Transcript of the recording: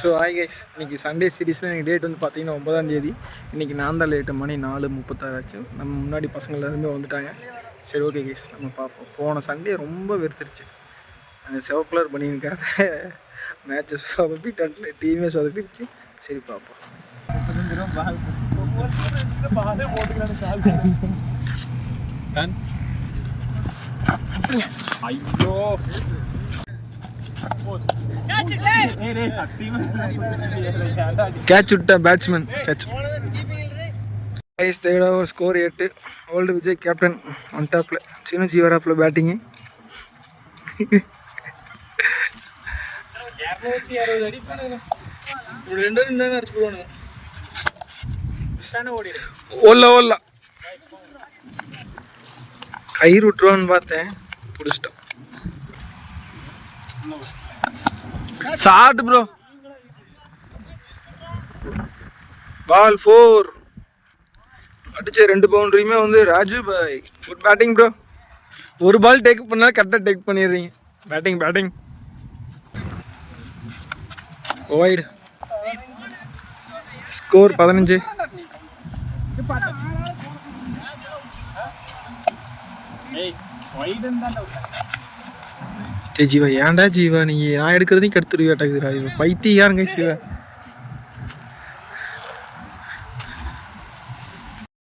So hi guys, இன்றைக்கி Sunday சீரீஸில் இன்றைக்கி டேட் வந்து பார்த்தீங்கன்னா 9ஆம் தேதி. இன்றைக்கி நான் தான் லேட்டு, மணி 4:36 ஆச்சு. நம்ம முன்னாடி பசங்க எல்லாருமே வந்துட்டாங்க. சரி ஓகே கைஸ், நம்ம பார்ப்போம். போன சண்டே ரொம்ப வெறுத்துருச்சு. அந்த செவக்குலர் பண்ணியிருக்காரு மேட்சை சொதப்பிட்டு டீமே சொதப்பிடுச்சு. சரி பார்ப்போம். ஐயோ கேட்ச் விட்ட batsman catch. Score 8. Old Vijay captain one டாப்ல, சின்ன ஜீவராப்ல பேட்டிங்கு. ஓல்ல கயிறு விட்டுருவான்னு பார்த்தேன், பிடிச்சிட்டோம். ஷாட் ப்ரோ, பால் 4 அடிச்ச 2 பவுண்டரியுமே வந்து ராஜு பாய். Good batting bro. ஒரு பால் டேக் பண்ணா கரெக்டாக டேக் பண்ணிடுறீங்க. Batting wide. ஸ்கோர் 15. ஜீவா, ஏன்டா ஜீவா நீ நான் எடுக்கிறதையும் கெடுத்துருவியாட்டாக்குதுடா. பைத்தியாருங்க சிவா.